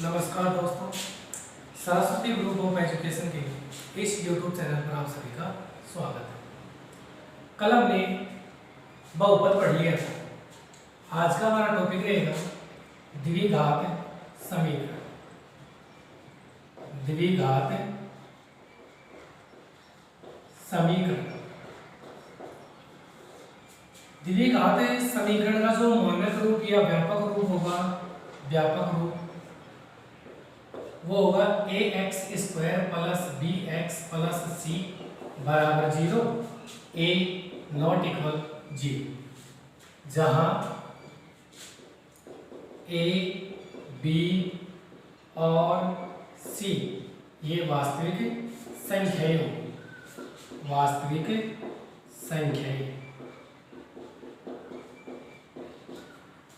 नमस्कार दोस्तों, Saraswati group of education के इस YouTube चैनल पर आप सभी का स्वागत है। कल हमने बहुपद पढ़ लिया था। आज का हमारा टॉपिक रहेगा द्विघात समीकरण। द्विघात समीकरण द्विघात समीकरण का जो मानक रूप या व्यापक रूप होगा, व्यापक रूप वो होगा ax square plus bx plus c बराबर 0, a नॉट इक्वल 0, जहां a b और c ये वास्तविक संख्याएं होंगी, वास्तविक संख्याएं।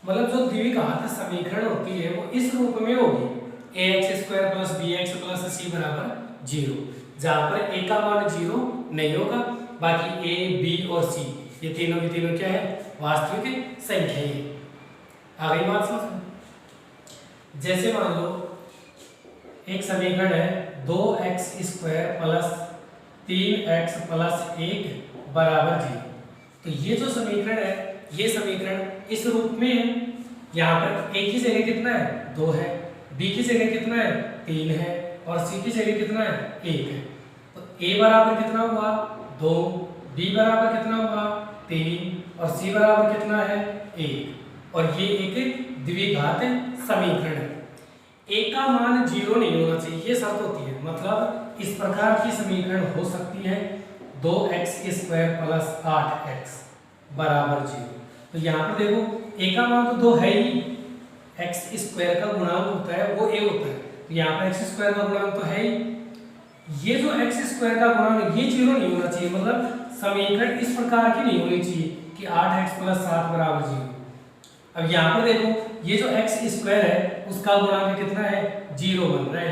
मतलब जो द्विघात समीकरण होती है वो इस रूप में होगी ax square plus bx plus c बराबर 0, जहां पर a का मान 0 नहीं होगा, बाकी a b और c ये तीनों की तीनों क्या है, वास्तविक संख्याएं हैं। आ गई बात समझ में? जैसे मान लो एक समीकरण है 2x square plus 3x plus 1 बराबर 0। तो ये जो समीकरण है, ये समीकरण इस रूप में है। यहाँ पर a की जगह कितना है, 2 है, b की जगह कितना है, 3 है, और c की जगह कितना है, 1 है। तो a बराबर कितना हुआ, 2, b बराबर कितना हुआ, 3, और c बराबर कितना है, 1। और ये एक द्विघात समीकरण है। a का मान 0 नहीं होना चाहिए, ये शर्त होती है। मतलब इस प्रकार की समीकरण हो सकती है 2x स्क्वायर प्लस 8x बराबर 0। तो यहाँ पर देखो a का मान तो 2 है ही, x स्क्वायर का गुणांक होता है वो a होता है, तो यहाँ पर x स्क्वायर का गुणांक तो है ही। ये जो x स्क्वायर का गुणांक ये 0 नहीं होना चाहिए। मतलब समीकरण इस प्रकार की नहीं होनी चाहिए कि 8x प्लस 7 बराबर 0। अब यहाँ पर देखो ये जो x स्क्वायर है उसका गुणांक कितना है, 0 बन रहा है,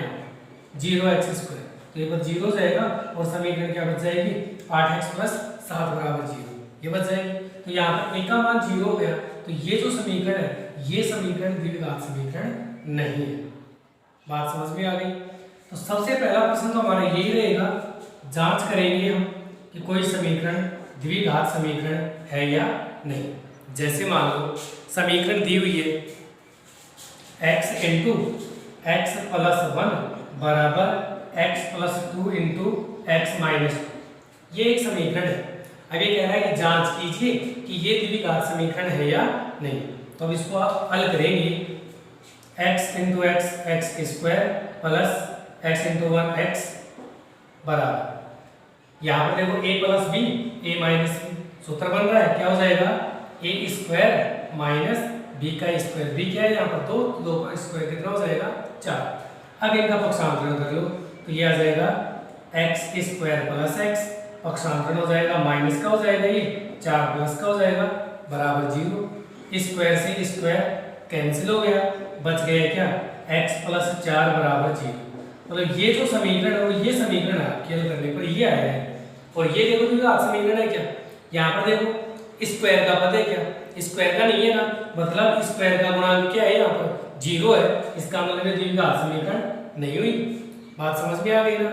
यहाँ 0x स्क्वायर, तो ये बस 0 जाएगा और समीकरण क्या बच जाएगी, 8x प्लस 7 बराबर 0 ये बच जाएगी। तो यहाँ पर a का मान 0 हो गया, तो ये जो समीकरण है ये समीकरण द्विघात समीकरण नहीं है। बात समझ में आ गई? तो सबसे पहला प्रश्न तो हमारा यही रहेगा, जांच करेंगे हम कि कोई समीकरण द्विघात समीकरण है या नहीं। जैसे मान लो समीकरण दी हुई है x इंटू एक्स प्लस 1 बराबर x plus 2 into x minus 2, ये एक समीकरण है। अब ये कह रहा है कि जांच कीजिए कि ये द्विघात समीकरण है या नहीं। तो अब इसको आप हल करेंगे, x into x x square plus x into 1 x बराबर, यहाँ पर देखो a plus b a minus b, सूत्र बन रहा है, क्या हो जाएगा, a स्क्वायर माइनस b का स्क्वायर, b क्या है यहाँ पर 2, 2 का स्क्वायर कितना हो जाएगा, 4। अब इनका पक्षांतरण कर लो, तो ये आ जाएगा x स्क्वायर प्लस x, पक्षांतरण हो जाएगा माइनस का हो जाएगा, ये 4 प्लस का हो जाएगा बराबर 0। स्क्वायर से स्क्वायर कैंसिल हो गया, बच गया क्या, x प्लस 4 बराबर 0। मतलब ये जो समीकरण है वो ये समीकरण है, खेल करने पर ये आया है। और ये देखो द्विघात समीकरण है क्या, यहाँ पर देखो स्क्वायर का पद है क्या, स्क्वायर का नहीं है ना, मतलब स्क्वायर का गुणांक क्या है, यहाँ पर 0 है, इसका मतलब ये द्विघात समीकरण नहीं हुई। बात समझ में आ गई ना?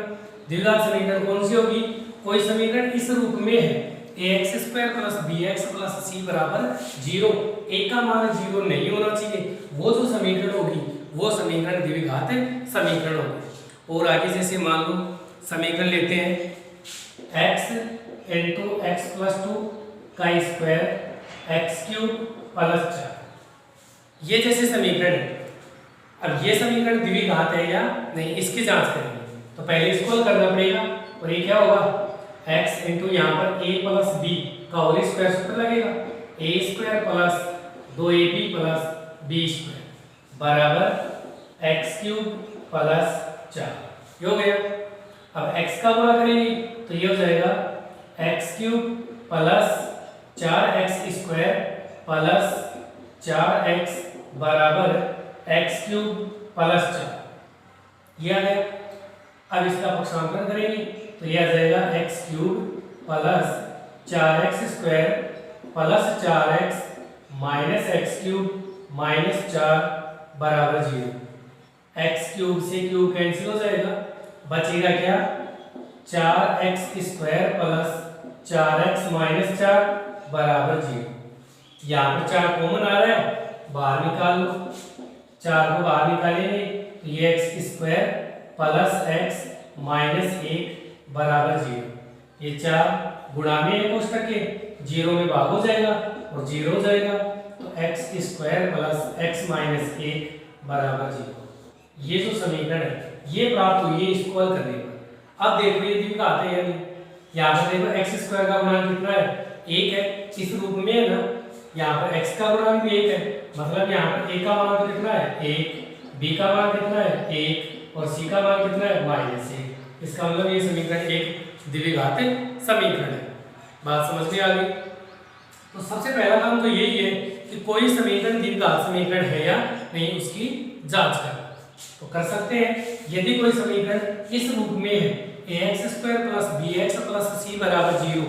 द्विघात समीकरण कौन सी होगी, कोई समीकरण इस रूप में है ax square plus bx plus c बराबर 0, a का मान 0 नहीं होना चाहिए, वो जो समीकरण होगी वो समीकरण द्विघात समीकरण होगी। और आगे जैसे मान लो समीकरण लेते हैं x इंटू एक्स प्लस 2 का स्क्वायर एक्स क्यूब प्लस 4, ये जैसे समीकरण है। अब ये समीकरण द्विघात है या नहीं, इसकी जांच करेंगे। तो पहले इसको हल करना पड़ेगा, और ये क्या होगा, x इंटू यहाँ पर a प्लस b का होल स्क्वायर सूत्र लगेगा, a square plus 2ab plus b square बराबर एक्स क्यूब प्लस 4, ये हो गया। अब x का गुणा करेंगे तो ये हो जाएगा x cube plus 4x square plus 4x बराबर एक्स क्यूब प्लस 4, ये आ गया। अब इसका पक्षांतरण करेंगे तो यह आ जाएगा x cube plus 4x square plus 4x minus x cube minus 4 बराबर 0। एक्स क्यूब से क्यूब कैंसिल हो जाएगा, बचेगा क्या 4x² प्लस 4x माइनस 4 बराबर 0। यहाँ पर 4 कॉमन आ रहा है, बाहर निकाल लो, 4 को बाहर निकालेंगे तो ये x² प्लस x माइनस 1 बराबर 0। ये 4 गुणा में है कोष्टक के, 0 में भाग हो जाएगा और 0 हो जाएगा, तो x² प्लस x माइनस 1 बराबर 0। ये जो समीकरण है ये प्राप्त हुई है इसको हल करने पर। अब देखो ये द्विघात आते हैं या नहीं। यहाँ पर देखो x² का गुणांक कितना है 1 है, इस रूप में है ना। यहाँ पर x का गुणांक भी 1 है, मतलब यहाँ पर a का मान कितना है 1, b का मान कितना है 1 और c का मान कितना है -1। इसका मतलब ये समीकरण एक द्विघात समीकरण है। बात समझ में आ गई? तो सबसे पहला काम तो यही है कि कोई समीकरण द्विघात समीकरण है या नहीं उसकी जांच करना। तो कर सकते हैं, यदि कोई समीकरण इस रूप में है ax² plus bx plus c बराबर 0,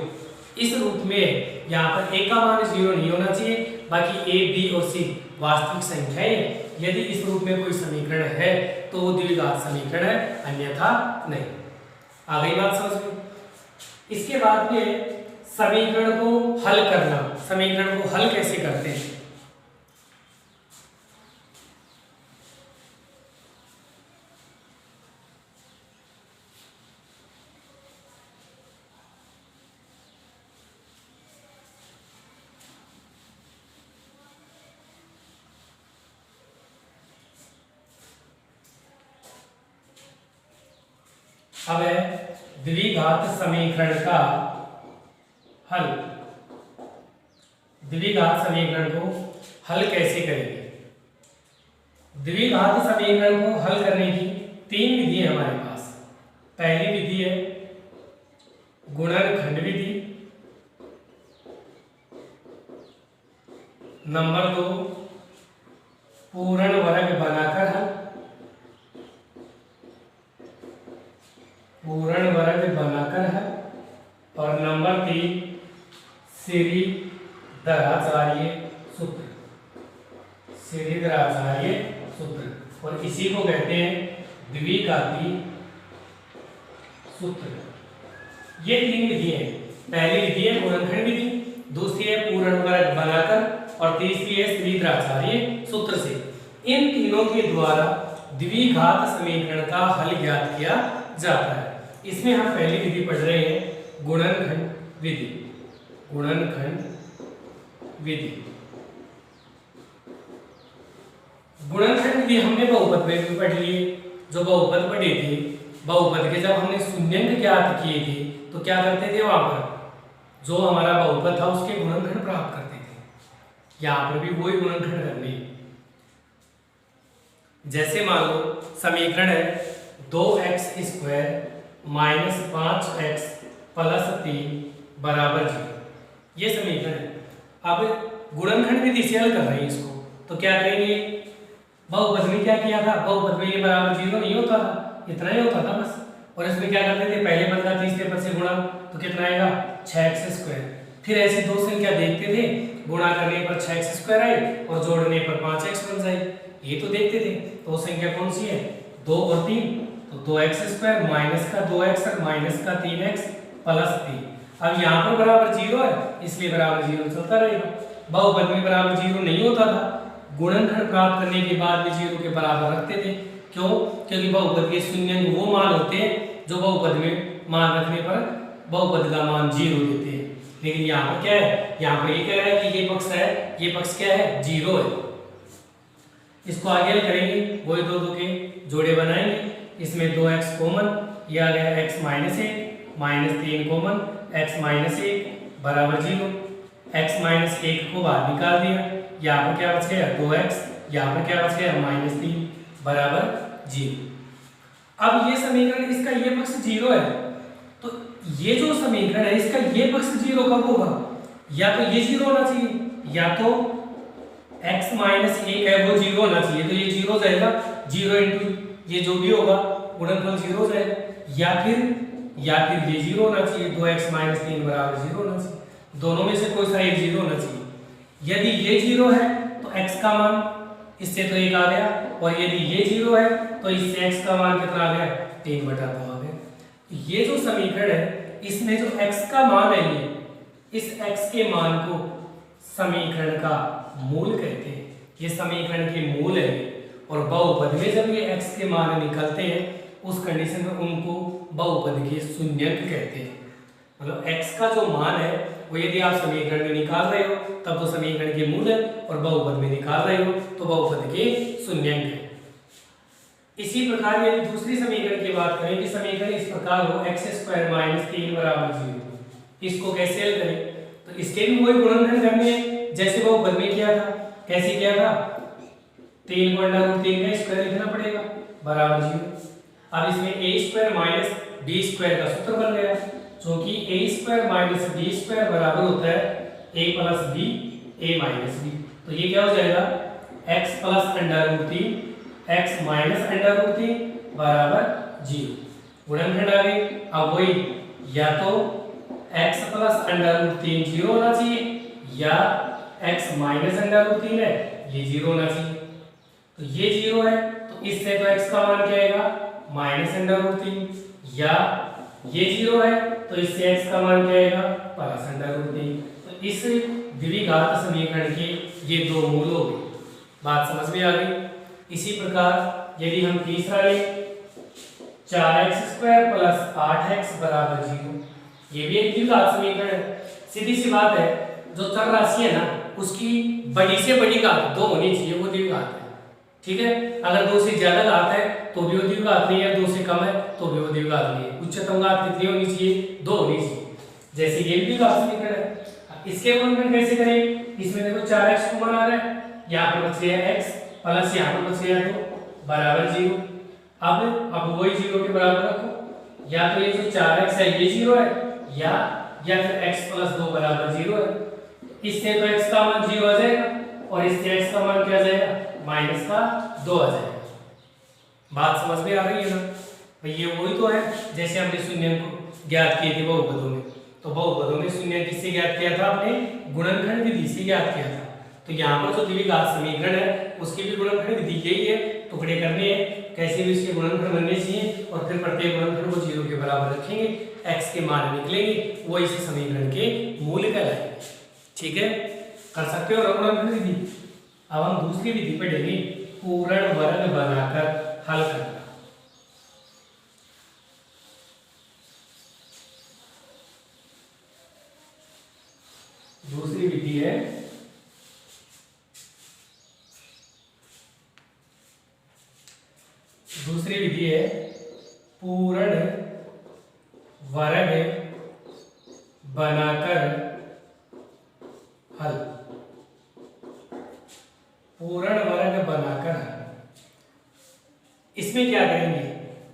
इस रूप में यहाँ पर a का मान 0 नहीं होना चाहिए, बाकी a, b और c वास्तविक संख्याएं हैं। यदि इस रूप में कोई समीकरण है तो वो द्विघात समीकरण है, अन्यथा नहीं। आ गई बात समझ में? इसके बाद में समीकरण को हल करना। समीकरण को हल कैसे करते हैं? अब है द्विघात समीकरण का हल। द्विघात समीकरण को हल कैसे करेंगे? द्विघात समीकरण को हल करने की 3 विधि है हमारे पास। पहली विधि है गुणनखंड विधि, नंबर 2 पूर्ण वर्ग बनाकर हल, पूर्ण वर्ग बनाकर है, और नंबर 3 श्रीधराचार्य सूत्र, श्रीधराचार्य सूत्र, और इसी को कहते हैं द्विघाती सूत्र। ये 3 विधि है। पहली विधि है गुणनखंड विधि, दूसरी है पूर्ण वर्ग बनाकर, और तीसरी है श्रीधराचार्य सूत्र से। इन तीनों के द्वारा द्विघात समीकरण का हल ज्ञात किया जाता है। इसमें हम पहली विधि पढ़ रहे हैं गुणनखंड विधि। गुणनखंड विधि, गुणनखंड विधि हमने बहुपद में भी पढ़ लिए। जो बहुपद पढ़े थे, बहुपद के जब हमने शून्यंक ज्ञात किए थे तो क्या करते थे, वहां पर जो हमारा बहुपद था उसके गुणनखंड प्राप्त करते थे। यहाँ पर भी वही गुणनखंड करने। जैसे मान लो समीकरण है 2x² माइनस 5x प्लस 3 बराबर 0। ये समीकरण है। अब गुणनखंड विधि से हल कर रहे हैं इसको, तो क्या करेंगे, बहुपद में क्या किया था, बहुपद में ये बराबर 0 नहीं होता था, इतना ही होता था बस। और इसमें क्या करते थे, पहले पद का तीसरे पद से गुणा, तो कितना आएगा 6x²। फिर ऐसी दो संख्या देखते थे, गुणा करने पर 6x² आई और जोड़ने पर 5x बन जाए, ये तो देखते थे। तो संख्या कौन सी है, 2 और 3, तो 2x² माइनस का 2x और माइनस का 3x प्लस 3। अब यहाँ पर बराबर 0 है, इसलिए बराबर 0 चलता रहेगा। बहुपद में बराबर 0 नहीं होता था, गुणनखंड प्राप्त करने के बाद भी 0 के बराबर रखते थे। क्यों? क्योंकि बहुपद के शून्यंक वो मान होते हैं जो बहुपद में मान रखने पर बहुपद का मान 0 देते हैं। लेकिन यहाँ पर क्या है, यहाँ पर ये कह रहा है कि ये पक्ष है, ये पक्ष क्या है, 0 है। इसको आगे हल करेंगे, वही दो के जोड़े बनाएंगे। इसमें 2x कॉमन, ये आ गया x minus 1 minus 3 common, x minus 1 बराबर 0। x माइनस 1 को बाहर निकाल दिया, यहाँ पर क्या बच गया 2x, यहाँ पर क्या बच गया -3 बराबर 0। अब ये समीकरण, इसका ये पक्ष 0 है, तो ये जो समीकरण है इसका ये पक्ष 0 कब होगा, या तो ये 0 होना चाहिए, या तो x माइनस 1 है वो 0 होना चाहिए, तो ये 0 हो जाएगा। 0 इंटू ये जो भी होगा गुणनफल 0 हो जाएगा, या फिर ये 0 होना चाहिए, 2x माइनस 3 बराबर 0 होना चाहिए। दोनों में से कोई सा एक 0 होना चाहिए। यदि ये 0 है तो x का मान इससे तो 1 आ गया, और यदि ये 0 है तो इससे x का मान कितना आ गया, 3/2 आ गया। ये जो समीकरण है इसमें जो x का मान है, ये इस x के मान को समीकरण का मूल कहते हैं। ये समीकरण के मूल है, और बहुपद में जब ये x के मान निकलते हैं उस कंडीशन में उनको बहुपद के शून्यंक कहते हैं। मतलब x का जो मान है वो यदि आप समीकरण में निकाल रहे हो तब तो समीकरण के मूल है, और बहुपद में निकाल रहे हो तो बहुपद के शून्यंक है। इसी प्रकार यदि दूसरी समीकरण की बात करें कि समीकरण इस प्रकार हो x² - 3 = 0, इसको कैसे हल करें, तो इसके भी वही गुणनखंड करने हैं जैसे बहुपद में किया था। कैसे किया था, 3 को √3 का स्क्वायर लिखना पड़ेगा बराबर 0। अब इसमें a² - b² का सूत्र बन गया, क्योंकि a² - b² बराबर होता है a + b a - b। तो ये क्या हो जाएगा, x + √3 x - √3 बराबर 0। गुणनखंड आ गए। अब वही या तो x + √3 0 होना चाहिए, या x - √3 है ये 0 होना चाहिए। तो ये 0 है तो इससे तो x का मान क्या आएगा, -√3, या ये 0 है तो इससे x का मान क्या आएगा, +√3। तो इस द्विघात समीकरण के ये दो मूल हो गए। बात समझ में आ गई। इसी प्रकार यदि हम तीसरा लें, 4x² + 8x = 0, ये भी एक द्विघात समीकरण है। सीधी सी बात है, जो चर राशि है ना उसकी बड़ी से बड़ी घात 2 होनी चाहिए, वो द्विघात है। ठीक है, अगर 2 से ज्यादा घात है तो भी वो द्विघात नहीं है, 2 से कम है तो भी वो द्विघात नहीं है। उच्चतम घात कितनी होनी चाहिए, 2 होनी चाहिए। जैसे ये भी द्विघात समीकरण है। इसके गुणनखंड कैसे करें, इसमें देखो 4x कॉमन आ रहा है, यहाँ पर बच गया x प्लस यहाँ पर बच गया 2 बराबर 0। अब वही 0 के बराबर रखो, या तो ये जो 4x है ये 0 है, या फिर x + 2 बराबर 0 है। इससे तो x का मान 0 आ जाएगा, और इससे x का मान क्या आ जाएगा, -2 आ जाएगा। बात समझ में आ रही है ना भाई, ये वही तो है जैसे हमने शून्यंक को ज्ञात किए थे बहुपदों में। तो बहुपदों में शून्यंक किससे ज्ञात किया था, आपने गुणनखंड विधि से ज्ञात किया था। तो यहाँ पर जो द्विघात समीकरण है उसकी भी गुणनखंड विधि यही है, टुकड़े करने हैं, कैसे भी इसके गुणनखंड बनने चाहिए, और फिर प्रत्येक गुणनखंड को 0 के बराबर रखेंगे, x के मान निकलेंगे, वो इस समीकरण के मूल कहलाएंगे। ठीक है, कर सकते हो गुणनखंड विधि। अब हम दूसरी विधि पढ़ेंगे, पूर्ण वर्ग बनाकर हल करना। दूसरी विधि है पूर्ण वर्ग बनाकर हल। पूर्ण वर्ग बनाकर हल, इसमें क्या करेंगे,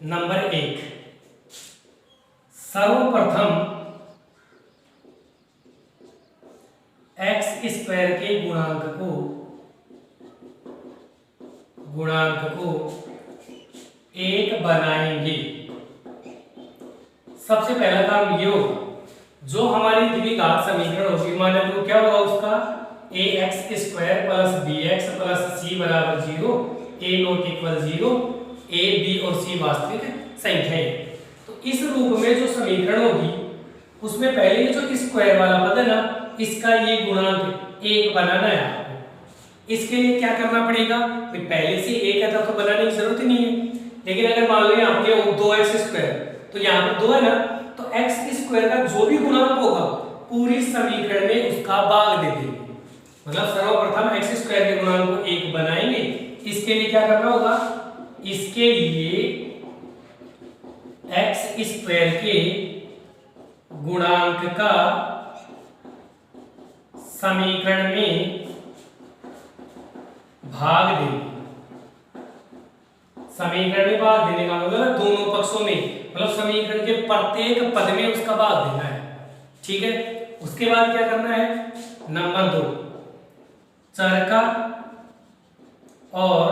नंबर 1, सर्वप्रथम x² के गुणांक को 1 बनाएंगे। सबसे पहला काम ये होगा, जो हमारी द्विघात समीकरण होगी मान लो क्या होगा उसका, ax² + bx + c = 0, a ≠ 0, a b और c वास्तविक संख्याएं। तो इस रूप में जो समीकरण होगी उसमें पहले जो स्क्वायर वाला पद है ना, इसका ये गुणांक 1 बनाना है आपको। इसके लिए क्या करना पड़ेगा, पहले से 1 है तब तो बनाने की जरूरत ही नहीं है। लेकिन अगर मान लो यहाँ पे 2x², तो यहाँ पर 2 है ना, तो x² का जो भी गुणांक होगा पूरी समीकरण में उसका भाग दे देंगे। मतलब सर्वप्रथम x² के गुणांक को 1 बनाएंगे। इसके लिए क्या करना होगा, इसके लिए x² के गुणांक का समीकरण में भाग देंगे। समीकरण में भाग देने का मतलब दोनों पक्षों में, मतलब समीकरण के प्रत्येक पद में उसका भाग देना है। ठीक है, उसके बाद क्या करना है, नंबर 2, चर का और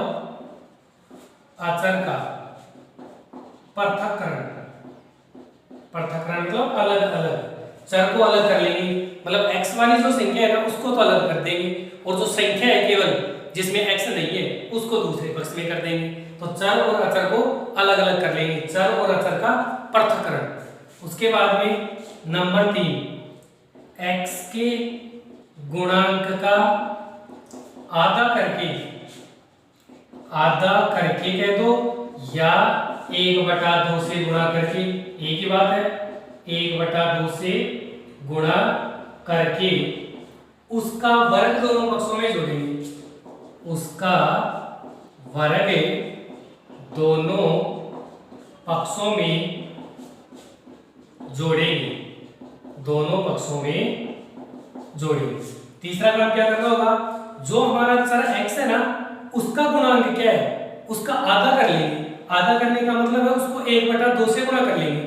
अचर का पृथक्करण मतलब अलग अलग, चर को अलग कर लेंगे, मतलब x वाली जो संख्या है ना उसको तो अलग कर देंगे, और जो संख्या है केवल जिसमें x नहीं है उसको दूसरे पक्ष में कर देंगे। तो चर और अचर को अलग अलग कर लेंगे, चर और अचर का पृथक्करण। उसके बाद में नंबर 3, x के गुणांक का आधा करके कह दो या 1/2 से गुणा करके, एक ही बात है, 1/2 से गुणा करके उसका वर्ग दोनों पक्षों में जोड़ेंगे, उसका वर्ग दोनों पक्षों में जोड़ेंगे, दोनों पक्षों में जोड़ेंगे। तीसरा काम क्या करना होगा, जो हमारा चर x है ना उसका गुणांक क्या है उसका आधा कर लेंगे। आधा करने का मतलब है उसको 1/2 से गुणा कर लेंगे।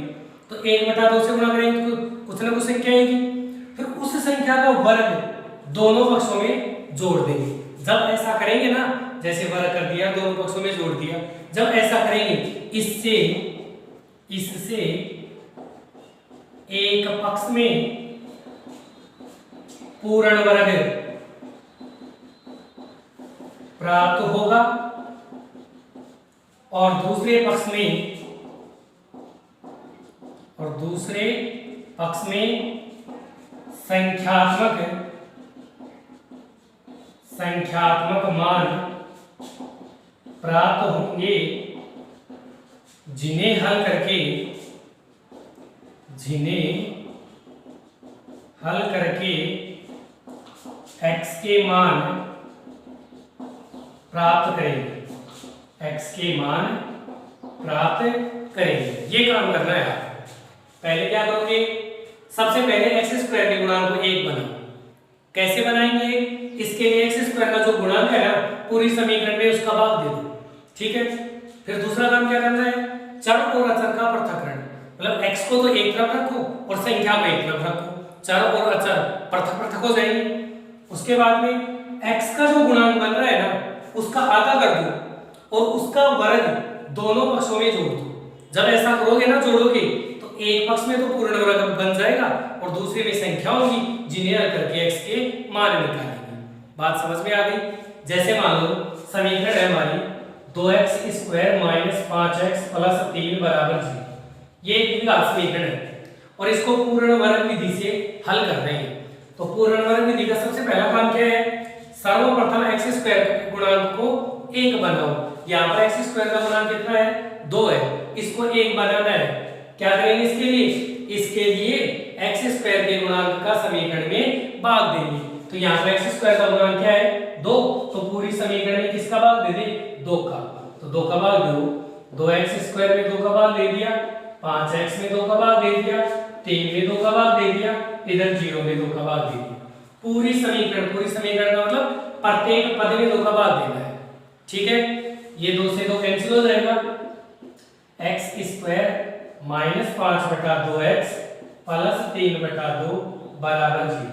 तो 1/2 से गुणा करेंगे तो कुछ ना कुछ संख्या आएगी, फिर उस संख्या का वर्ग दोनों पक्षों में जोड़ देंगे। जब ऐसा करेंगे ना, जैसे वर्ग कर दिया दोनों पक्षों में जोड़ दिया, जब ऐसा करेंगे इससे एक पक्ष में पूर्ण वर्ग प्राप्त होगा और दूसरे पक्ष में संख्यात्मक मान प्राप्त होंगे, जिन्हें हल करके x के मान प्राप्त करेंगे। ये काम करना है आप। पहले क्या करोगे, सबसे पहले x² के गुणांक को 1 बनाओ। कैसे बनाएंगे, इसके लिए x² का जो गुणांक है ना पूरी समीकरण में उसका भाग दे दो, ठीक है। फिर दूसरा काम क्या करना है, चर और अचर का पृथक्करण, मतलब x को तो एक तरफ रखो और संख्या को एक तरफ रखो, चर और अचर पृथक हो जाएंगे। उसके बाद में x का जो गुणांक बन रहा है ना उसका आधा कर दो और उसका वर्ग दोनों पक्षों में जोड़ दो। जब ऐसा करोगे ना, जोड़ोगे, तो एक पक्ष में तो पूर्ण वर्ग बन जाएगा और दूसरे में संख्या होगी, जिन्हें हल करके x के मान निकालेंगे। बात समझ में आ गई। जैसे मान लो समीकरण है हमारी 2x² - 5x + 3 = 0। ये एक समीकरण है और इसको पूर्ण वर्ग विधि से हल कर रहे हैं। तो पूर्ण वर्ग विधि का सबसे पहला काम क्या है, सर्वप्रथम x² के गुणांक को 1 बनाओ। यहाँ पर x² का गुणांक कितना है, 2 है, इसको 1 बनाना है। क्या करेंगे इसके लिए x² के गुणांक का समीकरण में भाग देंगे। तो यहाँ पर x² का गुणांक क्या है, 2, तो पूरी समीकरण में किसका भाग दे दे, 2 का। तो 2 का भाग दो, 2x² में 2 का भाग दे दिया, 5x में 2 का भाग दे दिया, 3 में 2 का भाग दे दिया, इधर 0 में 2 का भाग दे दिया। पूरी समीकरण का मतलब प्रत्येक पद में 2 का भाग देना है, ठीक है। ये 2 से 2 कैंसिल हो जाएगा, x² - 5/2x + 3/2 = 0।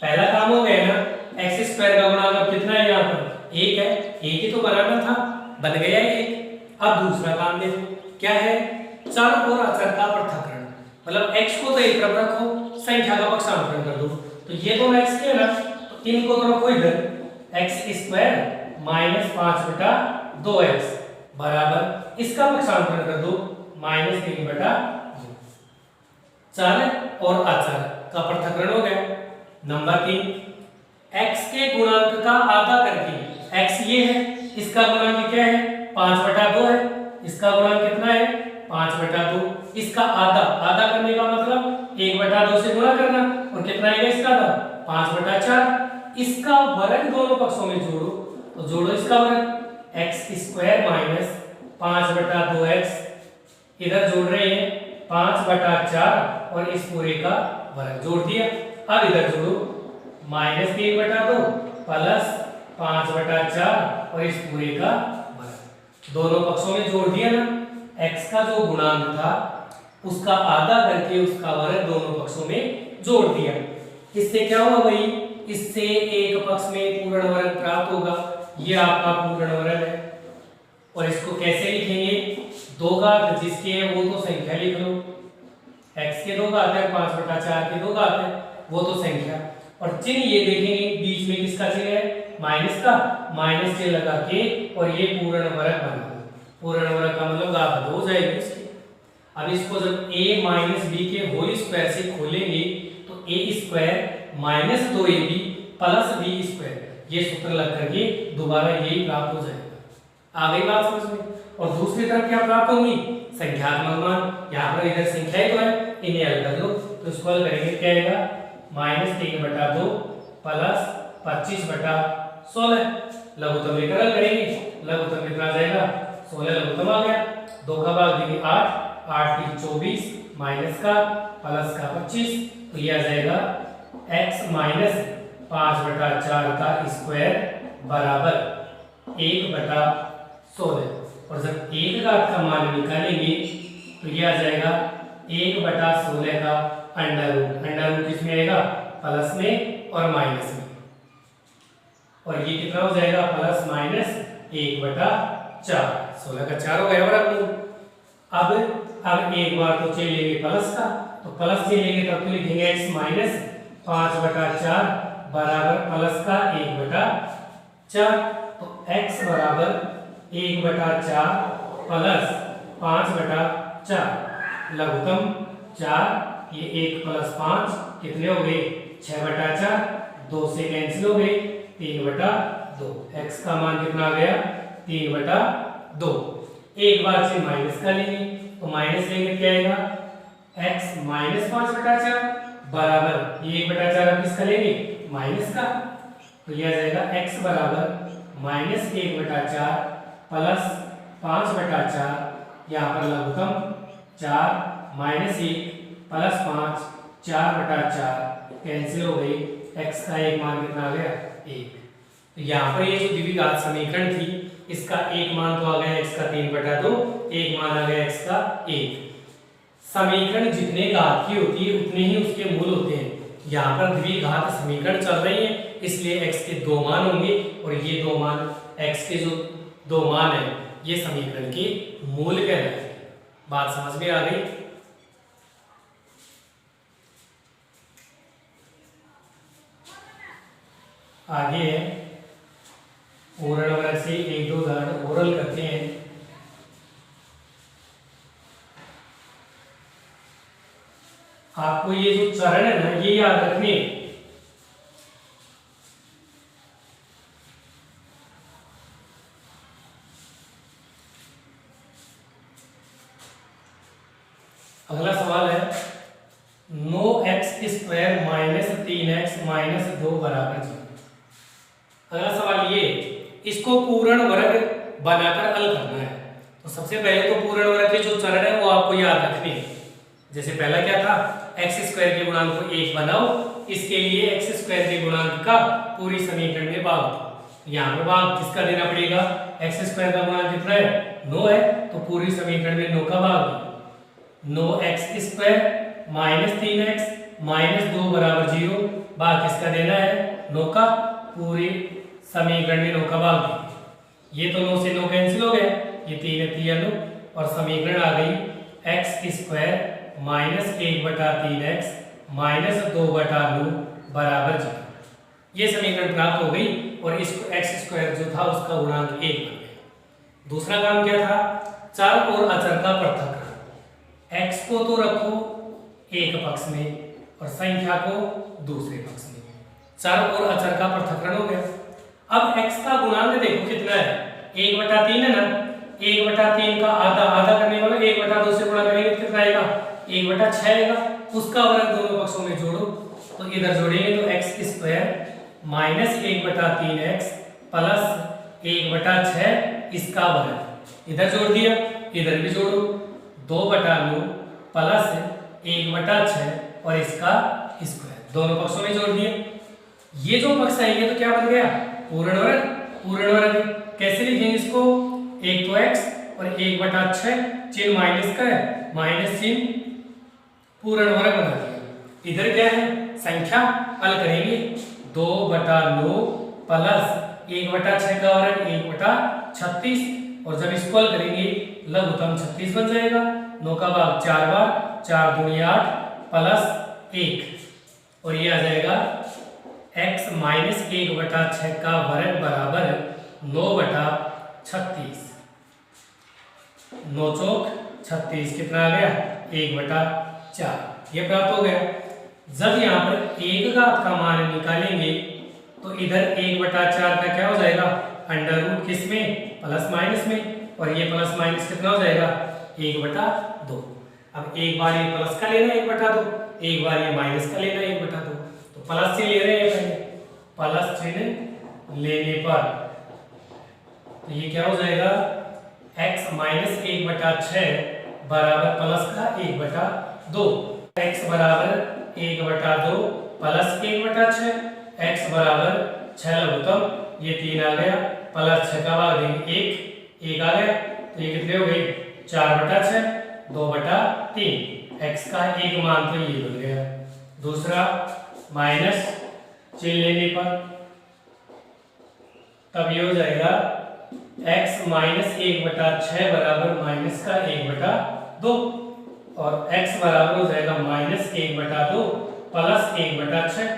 पहला काम हो गया ना, x² का गुणांक अब कितना है, यहाँ पर 1 है, 1 ही तो बनाना था, बन गया 1। अब दूसरा काम देखो क्या है, चर और अचर का पृथक्करण, मतलब x को तो एक तरफ रखो, संख्या का पक्षांतरण कर दो। तो ये दोनों x के है ना, तो इनको तो रखो इधर, x² - 5/2x बराबर इसका पक्षांतरण कर दो -3/2। चर और अचर का पृथक्करण हो गया। नंबर 3, x के गुणांक का आधा करके, x ये है, इसका गुणांक क्या है, 5/2 है, इसका गुणांक कितना है, 5/2, इसका आधा करने का मतलब 1/2 से गुणा करना और कितना आएगा इसका आधा, 5/4। इसका वर्ग दोनों पक्षों में जोड़ो, तो जोड़ो इसका वर्ग, x² - 5/2x, इधर जोड़ रहे हैं 5/4 और इस पूरे का वर्ग जोड़ दिया। अब इधर जोड़ो -3/2 प्लस 5/4 और इस पूरे का वर्ग, दोनों पक्षों में जोड़ दिया ना। x का जो गुणांक था उसका आधा करके उसका वर्ग दोनों पक्षों में जोड़ दिया। इससे क्या हुआ भाई, इससे एक पक्ष में पूर्ण वर्ग प्राप्त होगा। ये आपका पूर्ण वर्ग है और इसको कैसे लिखेंगे, 2 घात जिसके है वो तो संख्या लिख लो, x के 2 घात है, 5/4 के 2 घात है, वो तो संख्या, और चिन्ह ये देखेंगे बीच में किसका चिन्ह है, माइनस का माइनस के लगा के और ये पूर्ण वर्ग बना दो। पूर्ण वर्ग का मतलब घात 2 हो जाएगी इसकी। अब इसको जब a माइनस बी के होल स्क्वायर से खोलेंगे तो a square minus 2ab plus b square ये सूत्र लग करके दोबारा यही प्राप्त हो जाएगा। आ गई बात समझ में। और दूसरी तरफ क्या प्राप्त होगी, संख्यात्मक मान। यहाँ पर इधर संख्याएं तो है, इन्हें हल कर लो तो इसको हल करेंगे क्या आएगा, -3/2 प्लस 25/16। लघुत्तम लेकर हल करेंगे, लघुत्तम कितना आ जाएगा 16 लघुत्तम आ गया। 2 का भाग देंगे 8, 8 की 24 माइनस का प्लस का 25 तो ये आ जाएगा x माइनस 5/4 का स्क्वायर बराबर 1/16। और जब 1 घात का मान निकालेंगे तो ये आ जाएगा 1/16 का अंडर रूट। अंडर रूट किसमें आएगा, प्लस में और माइनस में। और ये कितना हो जाएगा प्लस माइनस 1/4। 16 का 4 हो गया वर्गमूल। अब एक बार तो चेन लेंगे प्लस का, तो प्लस चेन लेंगे तब तो लिखेंगे x माइनस 5/4 बराबर प्लस का 1/4। तो x बराबर 1/4 प्लस 5/4 लघुत्तम 4, ये 1 प्लस 5 कितने हो गए 6/4, 2 से कैंसिल हो गए 3/2। x का मान कितना आ गया 3/2। एक बार से माइनस का लेंगे तो माइनस लेंगे क्या आएगा x माइनस 5/4 बराबर ये 1/4 अब किसका लेंगे माइनस का, तो यह आ जाएगा x बराबर माइनस 1/4 प्लस 5/4। यहाँ पर लघुत्तम 4 माइनस 1 प्लस 5 4/4 कैंसिल हो गई। x का एक मान कितना आ गया 1। तो यहाँ पर ये जो द्विघात समीकरण थी इसका एक मान तो आ गया x का 3/2, एक मान आ गया x का 1। समीकरण जितने घात की होती है उतने ही उसके मूल होते हैं। यहाँ पर द्विघात समीकरण चल रही है इसलिए x के 2 मान होंगे और ये 2 मान x के जो 2 मान है ये समीकरण के मूल कहलाते हैं। बात समझ में आ गई। आगे है पूर्ण वर्ग से 1-2 उदाहरण ओरल करते हैं। आपको ये जो चरण है ना ये याद रखने। अगला सवाल है 9x² माइनस 3x माइनस 2 बराबर 0। अगला सवाल ये, इसको पूर्ण वर्ग बनाकर हल करना है। तो सबसे पहले तो पूर्ण वर्ग के जो चरण है वो आपको याद रखने हैं। जैसे पहला क्या था x² के गुणांक को 1 बनाओ, इसके लिए x² के गुणांक का पूरी समीकरण में भाग दो। यहाँ पर भाग किसका देना पड़ेगा, x² का गुणांक कितना है 9 है तो पूरी समीकरण में 9 का भाग दो। 9x² माइनस 3x माइनस 2 बराबर 0 भाग किसका देना है 9 का, पूरी समीकरण में 9 का भाग देंगे। ये तो 9 से 9 कैंसिल हो गया, ये 3 है 3 9 और समीकरण आ गई x² माइनस 1/3x माइनस 2/9 बराबर 0। ये समीकरण प्राप्त हो गई और इसको x² जो था उसका गुणांक 1 बन गया। दूसरा काम क्या था, चर और अचर का पृथक्करण। x को तो रखो एक पक्ष में और संख्या को दूसरे पक्ष में। चर और अचर का पृथक्करण हो गया। अब x का गुणांक देखो कितना है 1/3 है ना, 1/3 का आधा आधा करने वाला 1/2 से गुणा करेंगे तो कितना आएगा 1/6 आएगा। उसका वर्ग दोनों पक्षों में जोड़ो तो इधर जोड़ेंगे तो x² माइनस 1/3x प्लस 1/6 इसका वर्ग इधर जोड़ दिया, इधर भी जोड़ो 2/9 प्लस 1/6 और इसका स्क्वायर दोनों पक्षों में जोड़ दिए। ये जो पक्ष आएंगे तो क्या बन गया पूर्ण वर्ग। पूर्ण वर्ग कैसे लिखेंगे इसको, एक तो x और 1/6 चिन्ह माइनस का है, माइनस चिन्ह पूर्ण वर्ग बना दिया। इधर क्या है संख्या, हल करेंगे 2/9 प्लस 1/6 का वर्ग 1/36 और जब इसको हल करेंगे लघुत्तम 36 बन जाएगा। 9 का भाग 4 बार 4 दूनी 8 प्लस 1 और ये आ जाएगा x माइनस 1/6 का वर्ग बराबर 9/36। 9 चौक 36 कितना आ गया 1/4। ये प्राप्त हो गया। जब यहाँ पर एक घात का मान निकालेंगे तो इधर 1/4 का क्या हो जाएगा अंडर रूट किस में प्लस माइनस में, और ये प्लस माइनस कितना हो जाएगा 1/2। अब एक बार ये प्लस का लेना 1/2, एक बार ये माइनस का लेना 1/2। तो प्लस से ले रहे हैं पहले, प्लस चिन्ह लेने पर तो ये क्या हो जाएगा x माइनस 1/6 बराबर प्लस का 1/2। x बराबर 1/2 प्लस 1/6, x बराबर 6 लघुत्तम ये 3 आ गया, प्लस 6 का भाग देंगे 1 आ गया, तो ये कितने हो गए 4/6 2/3। x का एक मान तो ये बन गया। दूसरा माइनस चिन्ह लेने पर तब ये हो जाएगा x माइनस 1/6 बराबर माइनस का 1/2, और x बराबर हो जाएगा माइनस 1/2 प्लस 1/6।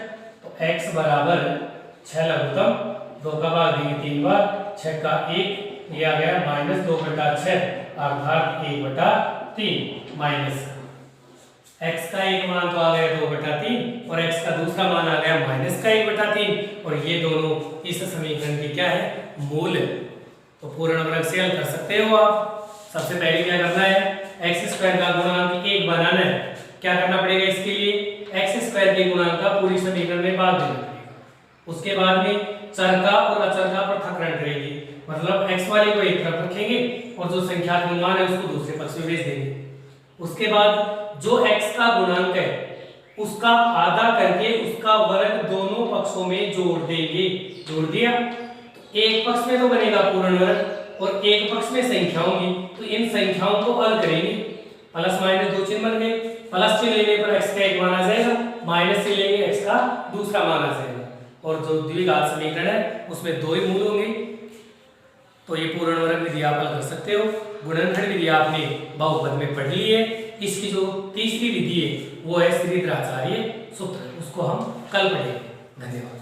तो x बराबर 6 लघुत्तम 2 का भाग देंगे 3 बार, 6 का 1 ये आ गया माइनस 2/6 अर्थात 1/3 माइनस x का एक मान तो आ गया 2/3 और x का दूसरा मान आ गया माइनस का 1/3, और ये दोनों इस समीकरण की क्या है मूल है। तो पूर्ण वर्ग से हल कर सकते हो आप। सबसे पहले क्या करना है x² का गुणांक 1 बनाना है। क्या करना पड़ेगा इसके लिए x² के गुणांक का पूरी समीकरण में भाग देना पड़ेगा। उसके बाद में चर का और अचर का पृथक्करण करेंगे, मतलब x वाले को एक तरफ रखेंगे और जो संख्यात्मक मान है उसको दूसरे पक्ष में भेज देंगे। उसके बाद जो x का गुणांक है उसका आधा करके उसका वर्ग दोनों पक्षों में जोड़ देंगे। जोड़ दिया तो एक पक्ष में तो बनेगा पूर्ण वर्ग और एक पक्ष में संख्या होंगी, तो इन संख्याओं को हल करेंगे। प्लस माइनस दो चिन्ह बन गए, प्लस से लेने पर x का एक मान आ जाएगा, माइनस से लेंगे x का दूसरा मान आ जाएगा, और जो द्विघात समीकरण है उसमें दो ही मूल होंगे। तो ये पूर्ण वर्ग विधि आप हल कर सकते हो। गुणनखंड विधि आपने बहुपद में पढ़ ली है। इसकी जो तीसरी विधि है वो है श्रीधराचार्य सूत्र, उसको हम कल पढ़ेंगे। धन्यवाद।